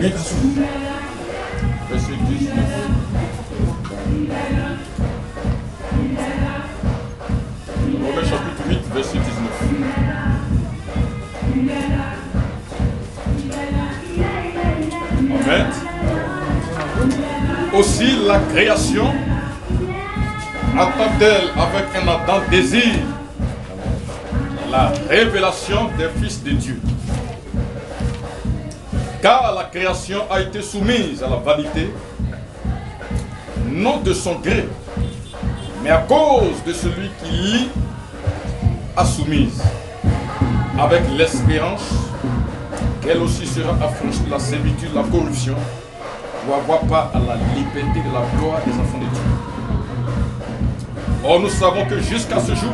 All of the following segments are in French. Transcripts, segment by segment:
8, verset 19. Romains chapitre 8, verset 19. Amen. Aussi la création attend-elle avec un ardent désir la révélation des fils de Dieu. Car la création a été soumise à la vanité, non de son gré, mais à cause de celui qui l'y a soumise, avec l'espérance qu'elle aussi sera affranchie de la servitude, de la corruption, pour avoir part à la liberté de la gloire des enfants de Dieu. Or, nous savons que jusqu'à ce jour,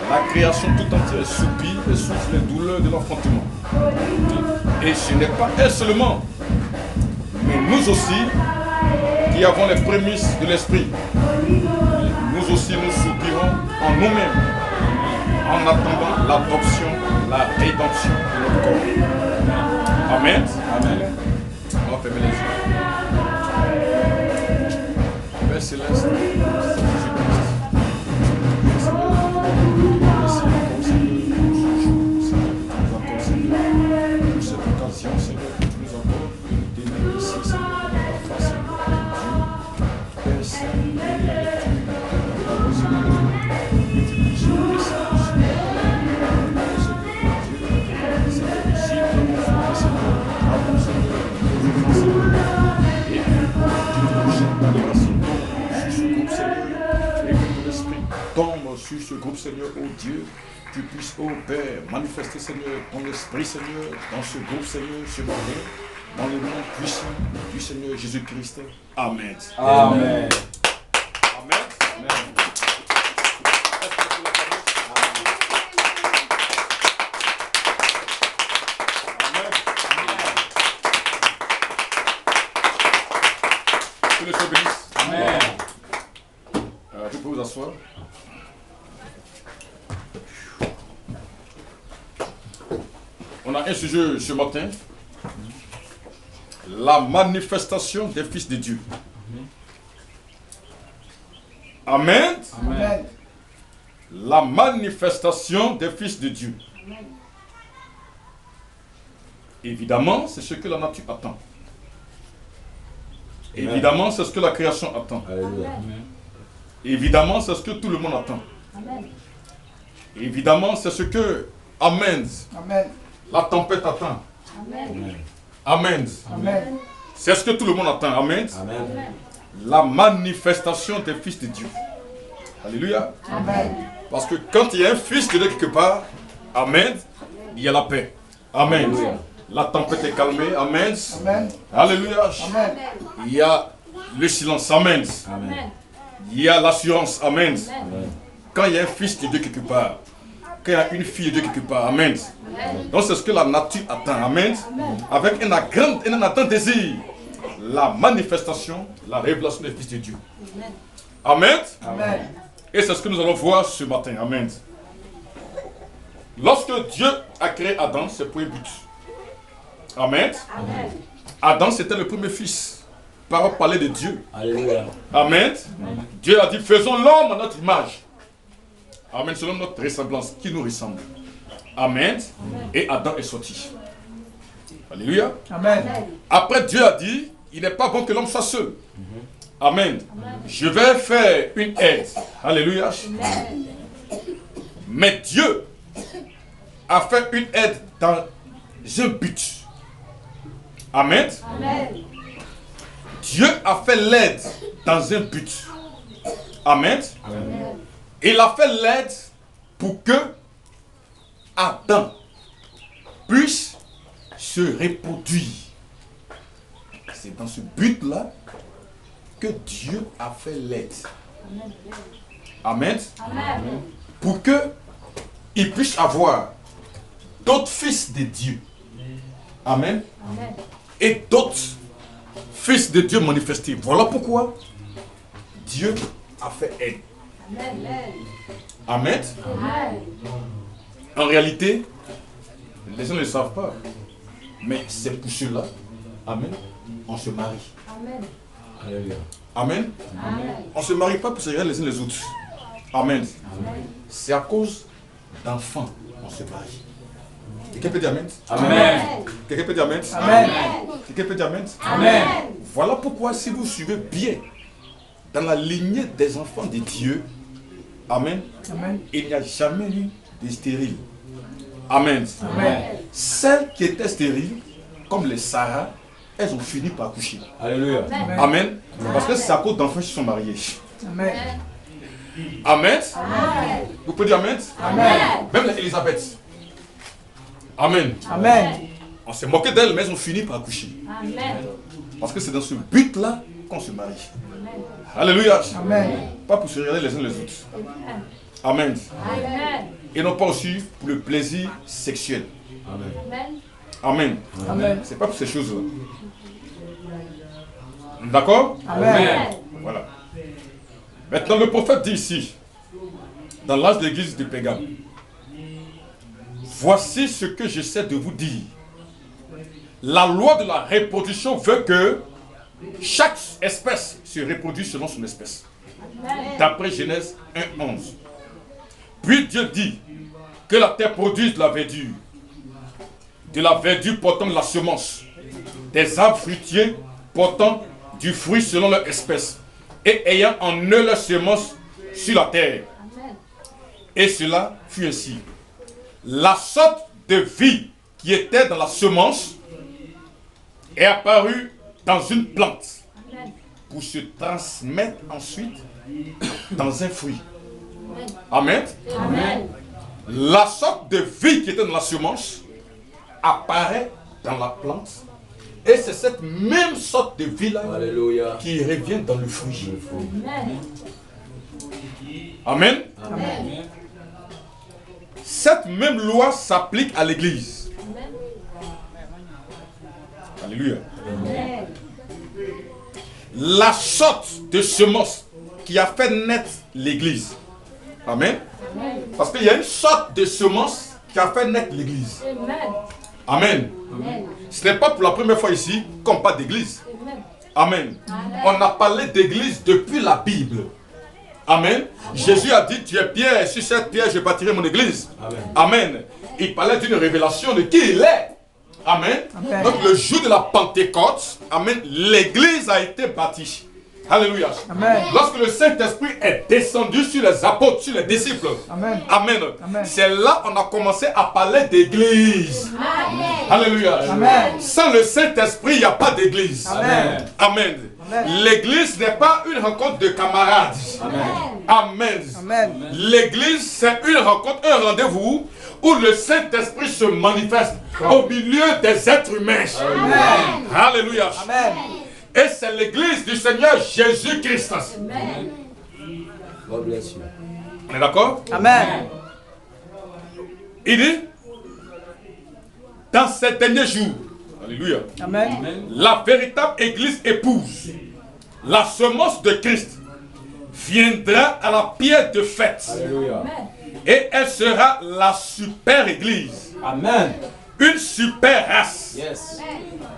la création tout entière soupire et souffre les douleurs de l'enfantement. Et ce n'est pas elle seulement, mais nous aussi, qui avons les prémices de l'esprit, nous aussi nous soupirons en nous-mêmes, en attendant l'adoption, la rédemption de notre corps. Amen. Amen. On va fermer les yeux. Père céleste, sur ce groupe, Seigneur, oh Dieu, tu puisses, oh Père, manifester, Seigneur, ton esprit, Seigneur, dans ce groupe, Seigneur, ce matin, dans le nom puissant du Seigneur Jésus-Christ. Amen. Amen. Amen. Amen. Que le Seigneur bénisse. Amen. Vous pouvez vous asseoir. On a un sujet ce matin. La manifestation des fils de Dieu. Amen. Amen. La manifestation des fils de Dieu. Amen. Évidemment, c'est ce que la nature attend. Évidemment, c'est ce que la création attend. Amen. Évidemment, c'est ce que tout le monde attend. Amen. Évidemment, c'est ce que, amen, Amen. la tempête attend. Amen. Amen. Amen. C'est ce que tout le monde attend. Amen. Amen. La manifestation des fils de Dieu. Alléluia. Amen. Parce que quand il y a un fils de Dieu quelque part, amen, il y a la paix. Amen. Alléluia. La tempête est calmée. Amen. Amen. Alléluia. Amen. Il y a le silence. Amen. Amen. Il y a l'assurance. Amen. Amen. Quand il y a un fils de Dieu quelque part, quand il y a une fille de Dieu quelque part, amen. Donc c'est ce que la nature attend, amen. Avec un ardent désir, la manifestation, la révélation des fils de Dieu. Amen. Amen. Et c'est ce que nous allons voir ce matin, amen. Lorsque Dieu a créé Adam, c'est pour un but. Amen. Amen. Adam, c'était le premier fils. Par parler de Dieu. Alléluia. Amen. Dieu a dit, faisons l'homme à notre image. Amen, selon notre ressemblance, qui nous ressemble. Amen. Et Adam est sorti. Alléluia. Amen. Après, Dieu a dit, il n'est pas bon que l'homme soit seul. Amen. Je vais faire une aide. Alléluia. Mais Dieu a fait une aide dans un but. Amen. Amen. Dieu a fait l'aide dans un but. Amen. Amen. Il a fait l'aide pour que Adam puisse se reproduire. C'est dans ce but-là que Dieu a fait l'aide. Amen. Amen. Pour que il puisse avoir d'autres fils de Dieu. Amen. Amen. Et d'autres fils de Dieu manifestés. Voilà pourquoi Dieu a fait aide. Amen. Amen. Amen. En réalité, les gens ne le savent pas. Mais c'est pour cela Amen. On se marie. Amen. Alléluia. Amen. Amen. On ne se marie pas pour se regarder les uns les autres. Amen. C'est à cause d'enfants qu'on se marie. Quelqu'un peut dire Amen? Amen. Quelqu'un peut dire Amen? Amen. Quelqu'un peut dire Amen? Amen. Voilà pourquoi si vous suivez bien dans la lignée des enfants de Dieu, Amen, Amen. il n'y a jamais eu de stérile. Amen. Amen. Celles qui étaient stériles, comme les Sarah, elles ont fini par accoucher. Alléluia. Amen. Parce que c'est à cause d'enfants qui se sont mariés. Amen. Amen. Vous pouvez dire Amen? Amen. Même l'Élisabeth. Amen. Amen. On s'est moqué d'elle, mais elles ont fini par accoucher. Amen. Parce que c'est dans ce but-là qu'on se marie. Alléluia. Amen. Pas pour se regarder les uns les autres. Amen. Amen. Et non pas aussi pour le plaisir sexuel. Amen. Amen. Amen. C'est pas pour ces choses-là. D'accord? Amen. Voilà. Maintenant, le prophète dit ici, dans l'âge de l'église de Pégame, voici ce que j'essaie de vous dire. La loi de la reproduction veut que chaque espèce se reproduise selon son espèce. D'après Genèse 1:11. Puis Dieu dit que la terre produise de la verdure portant de la semence, des arbres fruitiers portant du fruit selon leur espèce, et ayant en eux leur semence sur la terre. Et cela fut ainsi. La sorte de vie qui était dans la semence est apparue dans une plante pour se transmettre ensuite dans un fruit. Amen. Amen. La sorte de vie qui était dans la semence apparaît dans la plante et c'est cette même sorte de vie-là Alléluia. qui revient dans le fruit. Amen. Amen. Amen. Cette même loi s'applique à l'église. Alléluia. Amen. La sorte de semence qui a fait naître l'église. Amen. Parce qu'il y a une sorte de semence qui a fait naître l'église. Amen. Ce n'est pas pour la première fois ici qu'on parle d'église. Amen. On a parlé d'église depuis la Bible. Amen. Jésus a dit, tu es pierre, et sur cette pierre je bâtirai mon église. Amen. Amen. Il parlait d'une révélation de qui il est. Amen. Amen. Donc le jour de la Pentecôte, amen, l'église a été bâtie. Alléluia. Amen. Lorsque le Saint-Esprit est descendu sur les apôtres, sur les disciples. Amen. Amen. Amen. C'est là qu'on a commencé à parler d'église. Alléluia. Amen. Sans le Saint-Esprit, il n'y a pas d'église. Amen. Amen. L'église n'est pas une rencontre de camarades. Amen. Amen. L'église, c'est une rencontre, un rendez-vous où le Saint-Esprit se manifeste au milieu des êtres humains. Amen. Alléluia. Amen. Et c'est l'église du Seigneur Jésus-Christ. God bless you. On est d'accord? Amen. Il dit, dans ces derniers jours, alléluia, Amen. la véritable église épouse, la semence de Christ, viendra à la pierre de fête. Alléluia. Et elle sera la super église. Amen. Une super race. Yes.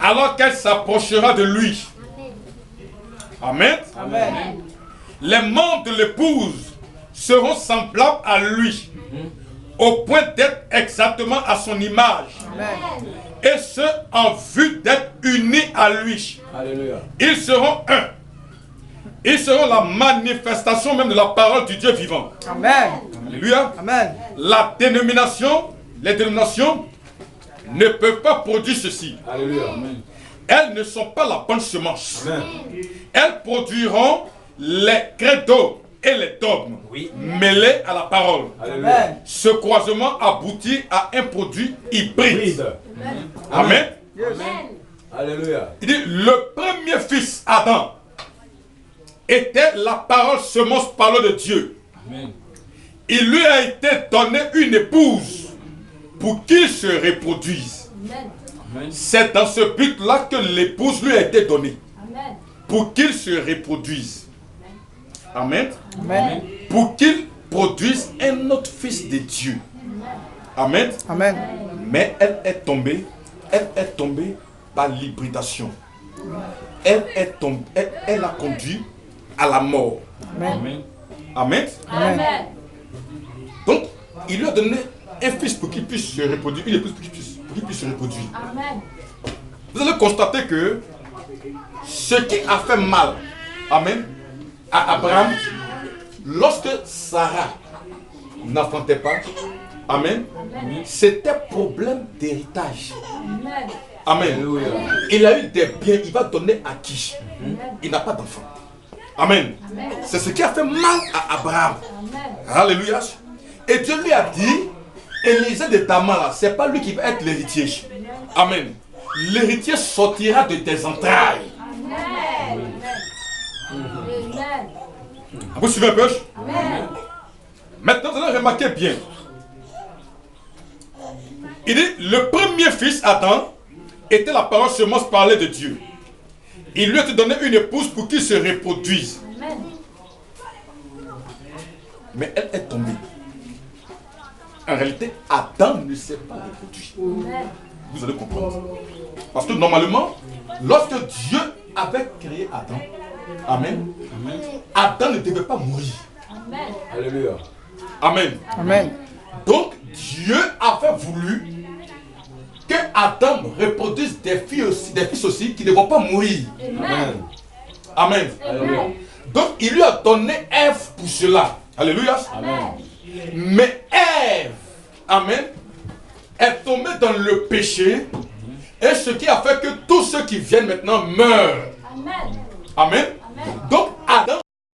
Alors qu'elle s'approchera de lui. Amen. Amen. Les membres de l'épouse seront semblables à lui, au point d'être exactement à son image. Amen. Et ce, en vue d'être unis à lui. Alléluia. Ils seront un. Ils seront la manifestation même de la parole du Dieu vivant. Amen. Alléluia. Amen. Les dénominations ne peuvent pas produire ceci. Alléluia. Elles ne sont pas la bonne semence. Amen. Elles produiront les credos et les dogmes mêlés à la parole. Amen. Ce croisement aboutit à un produit hybride. Amen. Alléluia. Il dit, le premier fils, Adam, était la parole semence parole de Dieu. Amen. Il lui a été donné une épouse pour qu'il se reproduise. C'est dans ce but-là que l'épouse lui a été donnée. Pour qu'il se reproduise. Amen. Amen. Pour qu'il produise un autre fils de Dieu. Amen. Amen. Mais elle est tombée par l'hybridation. Elle est tombée, elle a conduit à la mort. Amen. Amen. Amen. Donc, il lui a donné un fils pour qu'il puisse se reproduire, une épouse pour qu'il puisse se reproduire. Amen. Vous allez constater que ce qui a fait mal, amen, à Abraham, lorsque Sarah n'enfantait pas, amen, c'était problème d'héritage. Amen. Amen. Il a eu des biens, il va donner à qui? Il n'a pas d'enfant. Amen. C'est ce qui a fait mal à Abraham. Alléluia. Et Dieu lui a dit, Élisée de Tamar, c'est pas lui qui va être l'héritier. Amen. L'héritier sortira de tes entrailles. Vous suivez un peu? Maintenant, vous allez remarquer bien. Il dit, le premier fils, Adam, était la parole semence parlée de Dieu. Il lui a donné une épouse pour qu'il se reproduise. Mais elle est tombée. En réalité, Adam ne s'est pas reproduit. Vous allez comprendre. Parce que normalement, lorsque Dieu avait créé Adam, amen, Adam ne devait pas mourir. Alléluia. Amen. Amen. Donc, Dieu avait voulu que Adam reproduise des fils aussi qui ne vont pas mourir. Amen. Amen. Alléluia. Donc, il lui a donné Ève pour cela. Alléluia. Amen. Mais Ève, amen, est tombée dans le péché. Et ce qui a fait que tous ceux qui viennent maintenant meurent. Amen. Amen. Donc,